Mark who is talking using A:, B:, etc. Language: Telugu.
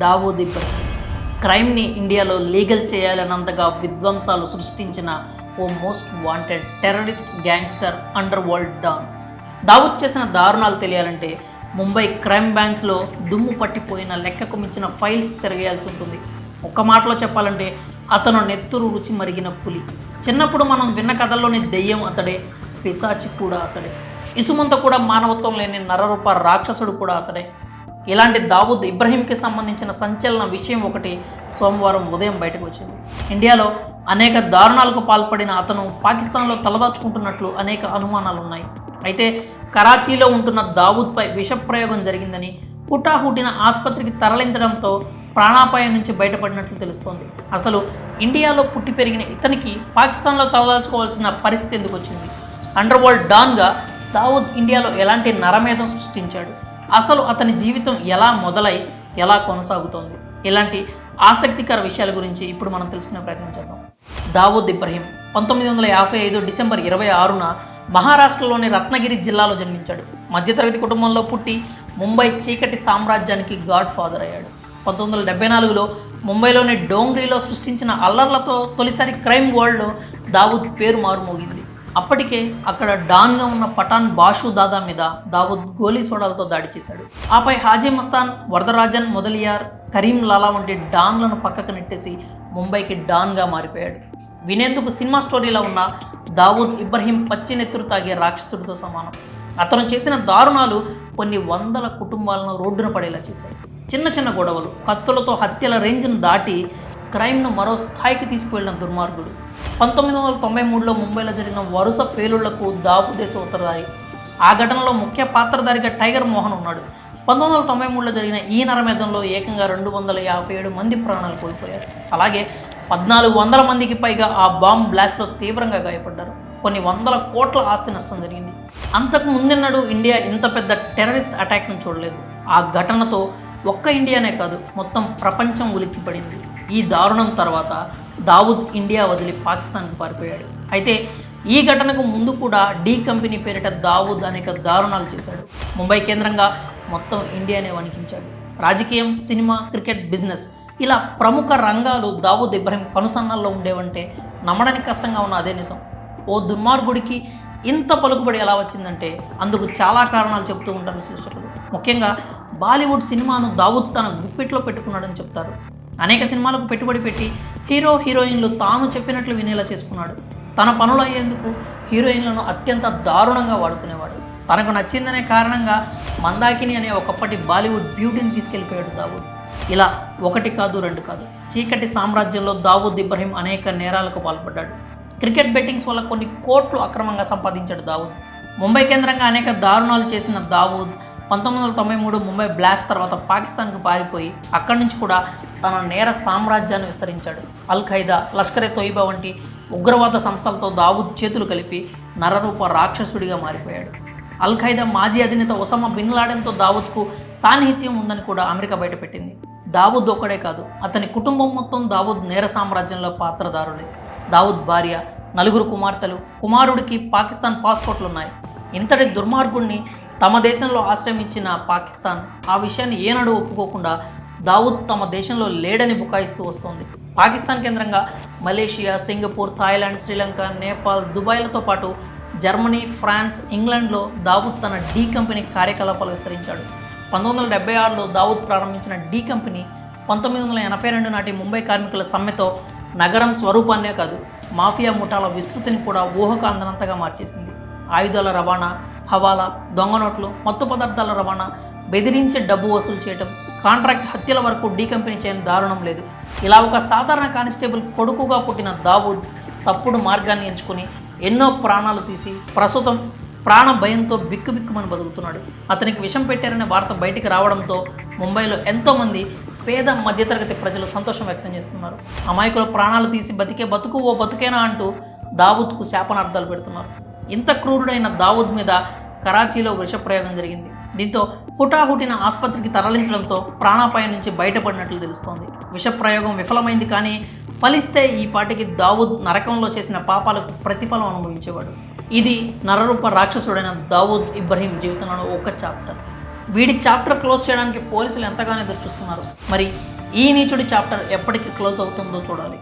A: దావూద్ ఇబ్రహీం క్రైమ్ని ఇండియాలో లీగల్ చేయాలన్నంతగా విధ్వంసాలు సృష్టించిన ఓ most wanted terrorist gangster underworld don. Dawood చేసిన దారుణాలు తెలియాలంటే ముంబై క్రైమ్ బ్రాంచ్లో దుమ్ము పట్టిపోయిన లెక్కకు మించిన ఫైల్స్ తిరగేయాల్సి ఉంటుంది. ఒక్క మాటలో చెప్పాలంటే అతను నెత్తురు రుచి మరిగిన పులి. చిన్నప్పుడు మనం విన్న కథల్లోని దెయ్యం అతడే, పిశాచి కూడా అతడే, ఇసుమంత కూడా మానవత్వం లేని నరరూప రాక్షసుడు కూడా అతడే. ఇలాంటి దావూద్ ఇబ్రహీంకి సంబంధించిన సంచలన విషయం ఒకటి సోమవారం ఉదయం బయటకు వచ్చింది. ఇండియాలో అనేక దారుణాలకు పాల్పడిన అతను పాకిస్తాన్లో తలదాచుకుంటున్నట్లు అనేక అనుమానాలు ఉన్నాయి. అయితే కరాచీలో ఉంటున్న దావూద్పై విషప్రయోగం జరిగిందని హుటాహుటిన ఆసుపత్రికి తరలించడంతో ప్రాణాపాయం నుంచి బయటపడినట్లు తెలుస్తోంది. అసలు ఇండియాలో పుట్టి పెరిగిన ఇతనికి పాకిస్తాన్లో తలదాచుకోవాల్సిన పరిస్థితి ఎందుకు వచ్చింది? అండర్ వరల్డ్ డాన్గా దావూద్ ఇండియాలో ఎలాంటి నరమేధం సృష్టించాడు? అసలు అతని జీవితం ఎలా మొదలై ఎలా కొనసాగుతోంది? ఇలాంటి ఆసక్తికర విషయాల గురించి ఇప్పుడు మనం తెలుసుకునే ప్రయత్నం చేద్దాం. దావూద్ ఇబ్రహీం 1955 డిసెంబర్ 26న మహారాష్ట్రలోని రత్నగిరి జిల్లాలో జన్మించాడు. మధ్యతరగతి కుటుంబంలో పుట్టి ముంబై చీకటి సామ్రాజ్యానికి గాడ్ ఫాదర్ అయ్యాడు. 1974లో ముంబైలోని డోంగ్రీలో సృష్టించిన అల్లర్లతో తొలిసారి క్రైమ్ వరల్డ్లో దావూద్ పేరు మారుమోగింది. అప్పటికే అక్కడ డాన్గా ఉన్న పఠాన్ బాషు దాదా మీద దావూద్ గోలీ సోడాలతో దాడి చేశాడు. ఆపై హాజీ మస్తాన్, వరదరాజన్ మొదలియార్, కరీం లాలా వంటి డాన్లను పక్కకు నెట్టేసి ముంబైకి డాన్గా మారిపోయాడు. వినేందుకు సినిమా స్టోరీలో ఉన్న దావూద్ ఇబ్రహీం పచ్చినెత్తురు తాగే రాక్షసుడితో సమానం. అతను చేసిన దారుణాలు కొన్ని వందల కుటుంబాలను రోడ్డున పడేలా చేశాయి. చిన్న చిన్న గొడవలు, కత్తులతో హత్యల రేంజ్ను దాటి క్రైమ్ను మరో స్థాయికి తీసుకువెళ్లిన దుర్మార్గుడు. 1993లో ముంబైలో జరిగిన వరుస పేలుళ్లకు దావూదే ఉత్తరదారి. ఆ ఘటనలో ముఖ్య పాత్రధారిగా టైగర్ మోహన్ ఉన్నాడు. 1993లో జరిగిన ఈ నరమేధంలో ఏకంగా 257 మంది ప్రాణాలు కోల్పోయారు. అలాగే 1400 మందికి పైగా ఆ బాంబ్ బ్లాస్ట్లో తీవ్రంగా గాయపడ్డారు. కొన్ని వందల కోట్ల ఆస్తి నష్టం జరిగింది. అంతకు ముందెన్నడూ ఇండియా ఇంత పెద్ద టెర్రరిస్ట్ అటాక్ను చూడలేదు. ఆ ఘటనతో ఒక్క ఇండియానే కాదు, మొత్తం ప్రపంచం ఉలిక్కిపడింది. ఈ దారుణం తర్వాత దావూద్ ఇండియా వదిలి పాకిస్తాన్కు పారిపోయాడు. అయితే ఈ ఘటనకు ముందు కూడా డీ కంపెనీ పేరిట దావూద్ అనేక దారుణాలు చేశాడు. ముంబై కేంద్రంగా మొత్తం ఇండియానే వణికించాడు. రాజకీయం, సినిమా, క్రికెట్, బిజినెస్ ఇలా ప్రముఖ రంగాలు దావూద్ ఇబ్రహీం కనుసన్నల్లో ఉండేవంటే నమ్మడానికి కష్టంగా ఉన్న అదే నిజం. ఓ దుర్మార్గుడికి ఇంత పలుకుబడి ఎలా వచ్చిందంటే అందుకు చాలా కారణాలు చెప్తూ ఉంటారు విశ్లేషకులు. ముఖ్యంగా బాలీవుడ్ సినిమాను దావూద్ తన గుప్పిట్లో పెట్టుకున్నాడని చెప్తారు. అనేక సినిమాలకు పెట్టుబడి పెట్టి హీరో హీరోయిన్లు తాను చెప్పినట్లు వినేలా చేసుకున్నాడు. తన పనులు అయ్యేందుకు హీరోయిన్లను అత్యంత దారుణంగా వాడుకునేవాడు. తనకు నచ్చిందనే కారణంగా మందాకిని అనే ఒకప్పటి బాలీవుడ్ బ్యూటీని తీసుకెళ్ళిపోయాడు దావూద్. ఇలా ఒకటి కాదు, రెండు కాదు, చీకటి సామ్రాజ్యంలో దావూద్ ఇబ్రహీం అనేక నేరాలకు పాల్పడ్డాడు. క్రికెట్ బెట్టింగ్స్ వల్ల కొన్ని కోట్లు అక్రమంగా సంపాదించాడు దావూద్. ముంబై కేంద్రంగా అనేక దారుణాలు చేసిన దావూద్ 1993 ముంబై బ్లాస్ట్ తర్వాత పాకిస్తాన్కు పారిపోయి అక్కడి నుంచి కూడా తన నేర సామ్రాజ్యాన్ని విస్తరించాడు. అల్ ఖైదా, లష్కరే తోయిబా వంటి ఉగ్రవాద సంస్థలతో దావూద్ చేతులు కలిపి నరరూప రాక్షసుడిగా మారిపోయాడు. అల్ ఖైదా మాజీ అధినేత ఒసామా బిన్ లాడెన్తో దావూద్కు సాన్నిహిత్యం ఉందని కూడా అమెరికా బయటపెట్టింది. దావూద్ ఒక్కడే కాదు, అతని కుటుంబం మొత్తం దావూద్ నేర సామ్రాజ్యంలో పాత్రదారులే. దావూద్ భార్య, 4 కుమార్తెలు, కుమారుడికి పాకిస్తాన్ పాస్పోర్ట్లున్నాయి. ఇంతటి దుర్మార్గుడిని తమ దేశంలో ఆశ్రయించిన పాకిస్తాన్ ఆ విషయాన్ని ఏనాడు ఒప్పుకోకుండా దావూద్ తమ దేశంలో లేడని బుకాయిస్తూ వస్తోంది. పాకిస్తాన్ కేంద్రంగా Malaysia, Singapore, Thailand, Sri Lanka, Nepal, దుబాయ్లతో పాటు జర్మనీ, ఫ్రాన్స్, ఇంగ్లాండ్లో దావూద్ తన డీ కంపెనీ కార్యకలాపాలు విస్తరించాడు. 1976లో దావూద్ ప్రారంభించిన డీ కంపెనీ 1982 నాటి ముంబై కార్మికుల సమ్మెతో నగరం స్వరూపాన్నే కాదు, మాఫియా ముఠాల విస్తృతిని కూడా ఊహకు అందనంతగా మార్చేసింది. ఆయుధాల రవాణా, హవాలా, దొంగ నోట్లు, మత్తు పదార్థాల రవాణా, బెదిరించి డబ్బు వసూలు చేయడం, కాంట్రాక్ట్ హత్యల వరకు డీ కంపెనీ చేయని దారుణం లేదు. ఇలా ఒక సాధారణ కానిస్టేబుల్ కొడుకుగా పుట్టిన దావూద్ తప్పుడు మార్గాన్ని ఎంచుకొని ఎన్నో ప్రాణాలు తీసి ప్రస్తుతం ప్రాణ భయంతో బిక్కుబిక్కుమని బతుకుతున్నాడు. అతనికి విషం పెట్టారనే వార్త బయటికి రావడంతో ముంబైలో ఎంతోమంది పేద మధ్యతరగతి ప్రజలు సంతోషం వ్యక్తం చేస్తున్నారు. అమాయకుల ప్రాణాలు తీసి బతికే బతుకు ఓ బతుకేనా అంటూ దావూద్కు శాపనార్థాలు పెడుతున్నారు. ఇంత క్రూరుడైన దావూద్ మీద కరాచీలో విషప్రయోగం జరిగింది. దీంతో హుటాహుటిన ఆసుపత్రికి తరలించడంతో ప్రాణాపాయం నుంచి బయటపడినట్లు తెలుస్తోంది. విషప్రయోగం విఫలమైంది, కానీ ఫలిస్తే ఈ పాటికి దావూద్ నరకంలో చేసిన పాపాలకు ప్రతిఫలం అనుభవించేవాడు. ఇది నరరూప రాక్షసుడైన దావూద్ ఇబ్రహీం జీవితంలో ఒక చాప్టర్. వీడి చాప్టర్ క్లోజ్ చేయడానికి పోలీసులు ఎంతగానో ఎదురు చూస్తున్నారు. మరి ఈ నీచుడి చాప్టర్ ఎప్పటికి క్లోజ్ అవుతుందో చూడాలి.